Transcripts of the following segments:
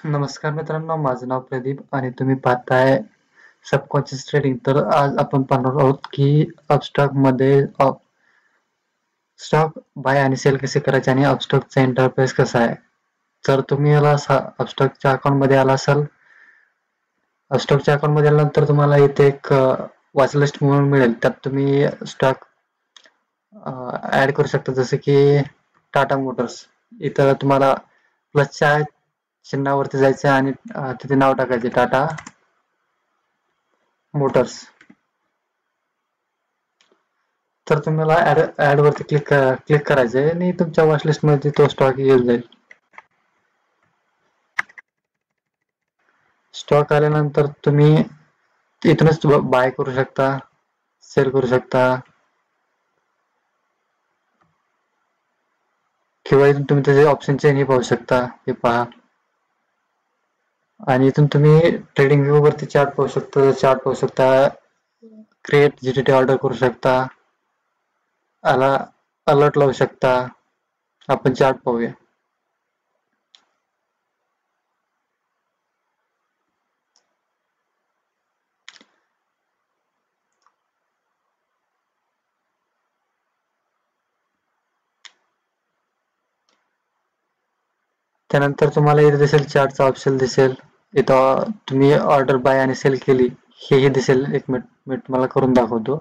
नमस्कार मित्रांनो, माझं नाव प्रदीप आणि तुम्ही पाहताय सबकॉन्शियस ट्रेडिंग. तर आज आपण पाहणार आहोत की अपस्टॉकमध्ये स्टॉक बाय आणि सेल कसे करायचे आणि अपस्टॉकचा इंटरफेस कसा आहे. तर तुम्ही याला अपस्टॉकच्या अकाउंटमध्ये आला असाल. अपस्टॉकच्या अकाउंटमध्ये आल्यानंतर तुम्हाला इथे एक वॉच लिस्ट म्हणून मिळेल. त्यात तुम्ही स्टॉक ऍड करू शकता, जसे की टाटा मोटर्स. इथं तुम्हाला प्लसच्या चिन्हावरती जायचं आणि तिथे नाव टाकायचे टाटा मोटर्स. तर तुम्हाला ऍड वरती क्लिक करायचंय आणि तुमच्या वॉच लिस्ट मध्ये तो स्टॉक येऊन जाईल. स्टॉक आल्यानंतर तुम्ही इथूनच बाय करू शकता, सेल करू शकता किंवा इथून तुम्ही त्याचे ऑप्शन चेंज पाहू शकता. हे पहा. आणि इथून तुम्ही ट्रेडिंग व्यू वरती चार्ट पाहू शकता, क्रिएट जीटीटी ऑर्डर करू शकता, अलर्ट लावू शकता. आपण चार्ट पाहूया. त्यानंतर तुम्हाला इथे दिसेल चार्टचा ऑप्शन दिसेल. इथं तुम्ही ऑर्डर बाय आणि सेल केली हेही दिसेल. एक मिनिट तुम्हाला करून दाखवतो.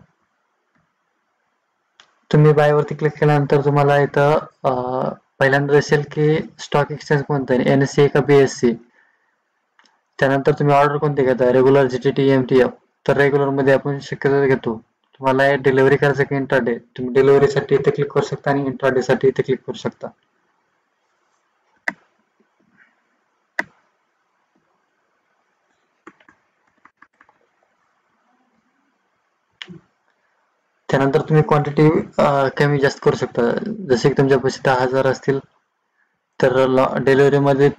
तुम्ही बाय वरती क्लिक केल्यानंतर तुम्हाला इथं पहिल्यांदा दिसेल की स्टॉक एक्सचेंज कोणतं आहे, NSE का BSE. त्यानंतर तुम्ही ऑर्डर कोणती घेता, रेग्युलर, GTT, MTF. तर रेग्युलर मध्ये आपण शक्यतो घेतो. तुम्हाला डिलिव्हरी करायचं की इंट्राडे, तुम्ही डिलिव्हरीसाठी इथे क्लिक करू शकता आणि इंट्राडे साठी इथे क्लिक करू शकता. त्यानंतर तुम्ही क्वांटिटी कमी जास्त करू शकता. जसे की तुमच्या पैसे 10,000 असतील तर डिलिव्हरी मध्ये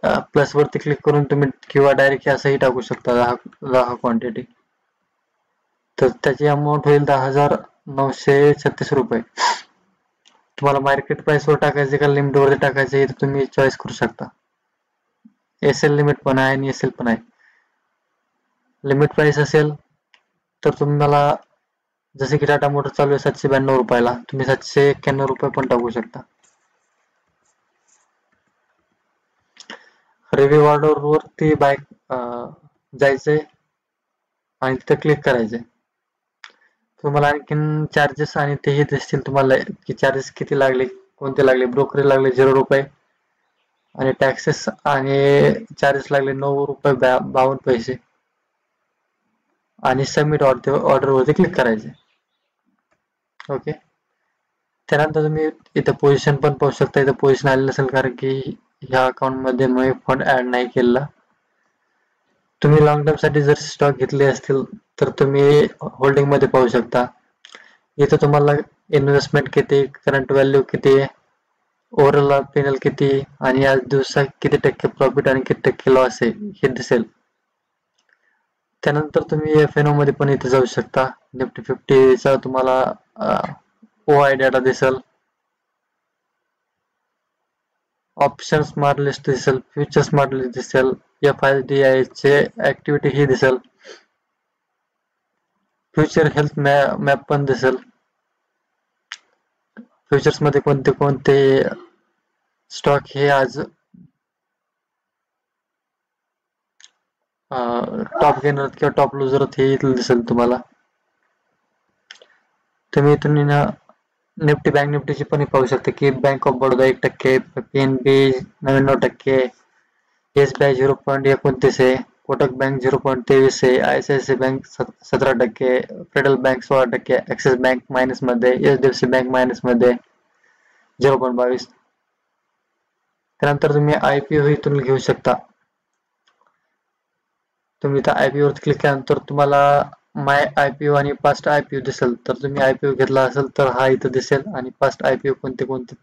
प्लस वरती क्लिक करून तुम्ही किंवा डायरेक्ट असंही टाकू शकता 10 क्वांटिटी. तर त्याची अमाऊंट होईल 10,936 रुपये. तुम्हाला मार्केट प्राइस वर टाकायचे का लिमिट वरती टाकायचे हे तुम्ही चॉईस करू शकता. SL लिमिट पण आहे आणि SL पण आहे. लिमिट प्राइस असेल तर तुम्हाला, जसे की टाटा मोटर चालू आहे 792 रुपयाला, तुम्ही 791 रुपये पण टाकू शकता. रिव्ह्यू ऑर्डर वरती बाय जायचंय आणि तिथे क्लिक करायचंय. तुम्हाला आणखीन चार्जेस आणि तेही दिसतील तुम्हाला की चार्जेस किती लागले, कोणते लागले. ब्रोकरेज लागले 0 रुपये आणि टॅक्सेस आणि चार्जेस लागले 9 रुपये 52 पैसे आणि सबमिट ऑर्डर वरती क्लिक करायचे. ओके. त्यानंतर तुम्ही इथं पोझिशन पण पाहू शकता. इथं पोझिशन आलेलं नसेल कारण की ह्या अकाउंट मध्ये मी फंड ऍड नाही केलेला. तुम्ही लॉंग टर्म साठी जर स्टॉक घेतले असतील तर तुम्ही होल्डिंग मध्ये पाहू शकता. इथं तुम्हाला इन्व्हेस्टमेंट किती, करंट व्हॅल्यू किती, ओव्हरऑल P&L किती आणि आज दिवसात किती टक्के प्रॉफिट आणि किती टक्के लॉस आहे हे दिसेल. त्यानंतर तुम्ही FNO मध्ये पण इथे जाऊ शकता. निफ्टी 50 चा तुम्हाला OI डेटा दिसेल, ऑप्शन स्मार्ट लिस्ट दिसेल, फ्युचर स्मार्ट लिस्ट दिसेल, FIDI चे ऍक्टिव्हिटी ही दिसेल, फ्युचर हेल्थ मॅप पण दिसेल. फ्युचर्स मध्ये कोणते कोणते स्टॉक हे आज टॉप गेनर किंवा टॉप लुजर हे इथलं दिसेल तुम्हाला. तुम्ही इथून निफ्टी बँक निफ्टीची पण पाहू शकता की bank of Baroda 1%, PNB 99%, SBI 0.29 आहे, कोटक बँक 0.23 आहे, ICICI bank 17%, federal bank 16%, axis bank minus मध्ये, HDFC बँक मायनस मध्ये 0.22. त्यानंतर तुम्ही IPO इथून घेऊ शकता. तुम्ही इथं IPO वर क्लिक केल्यानंतर तुम्हाला माय IPO आणि पास्ट IPO दिसेल. तर तुम्ही IPO घेतला असेल तर हा इथं दिसेल आणि पास्ट IPO कोणते कोणते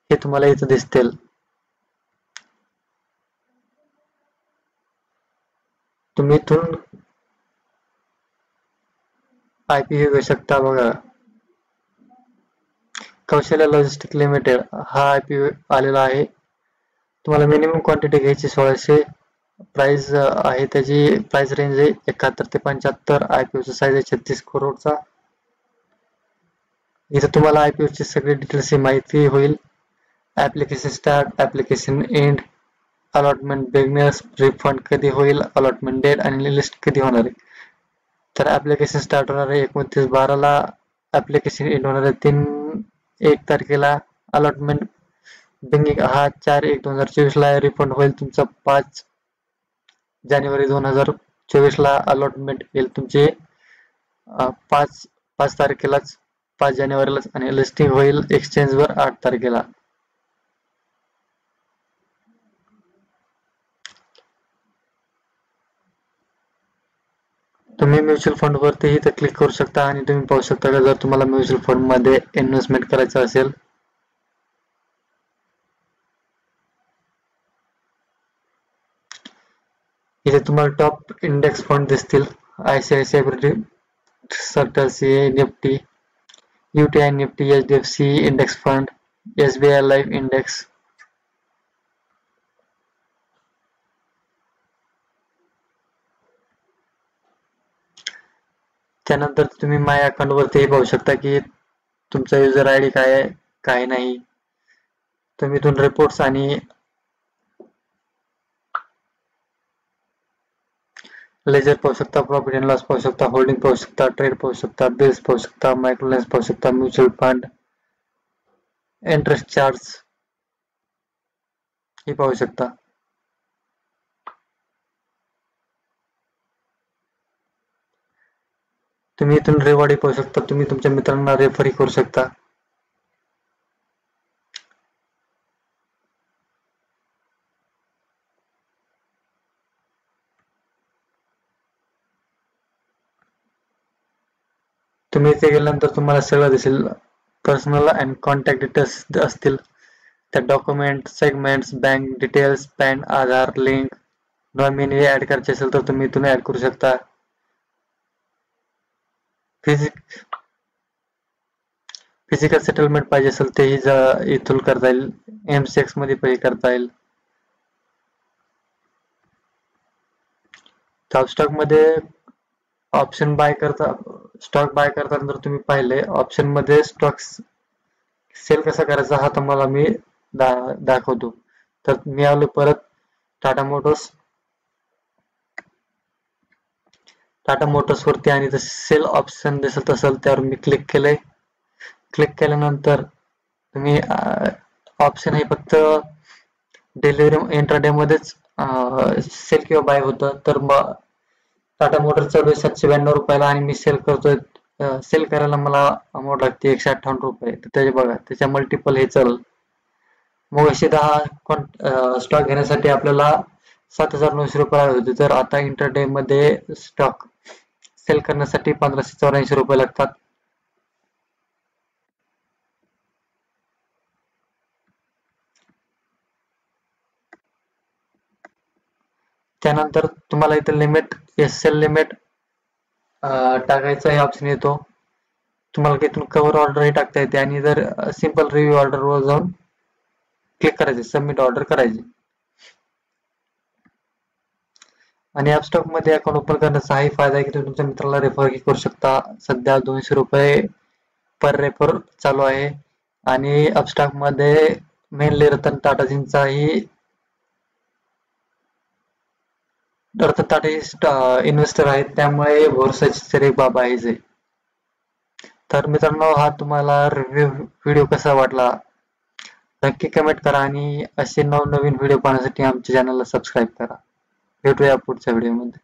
हे तुम्हाला इथं दिसतील. तुम्ही इथून IPO घेऊ शकता. बघा, कौशल्य लॉजिस्टिक लिमिटेड हा IPO आलेला आहे. तुम्हाला मिनिमम क्वांटिटी घ्यायची 1600, प्राइस आहे त्याची प्राइस रेंज आहे 71 ते 75, IPO चा साईज आहे 36 करोडचा. इथे तुम्हाला IPO ची सगळी डिटेल्स माहिती होईल. Application start, application end, allotment beginners, refund कधी होईल, अलॉटमेंट डेट आणि लिस्ट कधी होणार आहे. तर ऍप्लिकेशन स्टार्ट होणार आहे 29/12ला, ऍप्लिकेशन एंड होणार आहे 3/1 तारखेला, अलॉटमेंट बिगिनिंग हा 4/1/2024ला, रिफंड होईल तुमचा 5 जानेवारी 2024ला, अलॉटमेंट येईल तुमचे 5 तारखेलाच, 5 जानेवारीलाच, आणि लिस्टिंग होईल एक्सचेंजवर 8 तारखेला. तुम्ही म्युच्युअल फंड वरती इथे क्लिक करू शकता आणि तुम्ही पाहू शकता का जर तुम्हाला म्युच्युअल फंड मध्ये इन्व्हेस्टमेंट करायचं असेल इथे तुम्हाला टॉप इंडेक्स फंड दिसतील. ICICI सर्टल, Nifty, UTI Nifty, HDFC index fund, SBI life index. त्यानंतर तुम्ही माय अकाउंट वरती पाहू शकता की तुमचा युजर आयडी काय आहे काय नाही. तुम्ही इथून रिपोर्ट्स आणि लेजर पाहू शकता, प्रॉफिट अँड लॉस पाहू शकता, होल्डिंग पाहू शकता, ट्रेड पाहू शकता, बिल्स पाहू शकता, मायक्रोलाइन्स पाहू शकता, म्युच्युअल फंड, इंटरेस्ट चार्ज हे पाहू शकता. तुम्ही इथून रिवॉर्ड पाहू शकता. तुम्ही तुमच्या मित्रांना रेफरही करू शकता. तुम्ही इथे गेल्यानंतर तुम्हाला सगळं दिसेल. पर्सनल अँड कॉन्टॅक्ट डिटेल्स असतील, त्या document, segments, bank details, PAN, Aadhaar link, nominee add करायचे असेल तर तुम्ही इथून ऍड करू शकता. फिजिकल सेटलमेंट पाहिजे असेल तेही इथून करता येईल. MCX मध्ये पे करता येईल. स्टॉक मध्ये ऑप्शन बाय करता, स्टॉक बाय करताना तुम्ही पाहिले ऑप्शन मध्ये स्टॉक सेल कसा करायचा हा तुम्हाला मी दाखवतो. तर मी आलो परत टाटा मोटर्स वरती आणि सेल ऑप्शन दिसत असेल त्यावर मी क्लिक केलंय. क्लिक केल्यानंतर तुम्ही ऑप्शन हे फक्त डिलिव्हरी इंट्राडे मध्येच सेल किंवा बाय होतं. तर मग टाटा मोटर्स चालू आहे 792 रुपयाला आणि मी सेल करतोय. सेल करायला मला अमाऊंट लागते 158 रुपये. तर त्याचे बघा त्याच्या मल्टिपल हे चल. मग अशी 10 स्टॉक घेण्यासाठी आपल्याला 7,900 रुपये लागत होते. तर आता इंटरडे मध्ये स्टॉक सेल करण्यासाठी 1584 रुपये लागतात. त्यानंतर तुम्हाला इथे लिमिट, SL लिमिट टाकायचा हे ऑप्शन येतो. तुम्हाला इथून कव्हर ऑर्डर टाकता येते आणि जर सिंपल रिव्ह्यू ऑर्डर वर जाऊन क्लिक करायचे, सबमिट ऑर्डर करायची. आणि ॲपस्टॉक मध्ये अकाउंट ओपन करण्याचा हाही फायदा आहे की तुम्ही तुमच्या मित्राला रेफर करू शकता. सध्या 200 रुपये पर रेफर चालू आहे आणि ॲपस्टॉक मध्ये मेनली रतन टाटाजींचाही इन्व्हेस्टर आहेत, त्यामुळे भरसाची तरी बाब आहे. तर मित्रांनो हा तुम्हाला रिव्ह्यू व्हिडिओ कसा वाटला नक्की कमेंट करा आणि असे नवनवीन व्हिडिओ पाहण्यासाठी आमच्या चॅनलला सबस्क्राईब करा. भेटूया पुढच्या व्हिडिओमध्ये.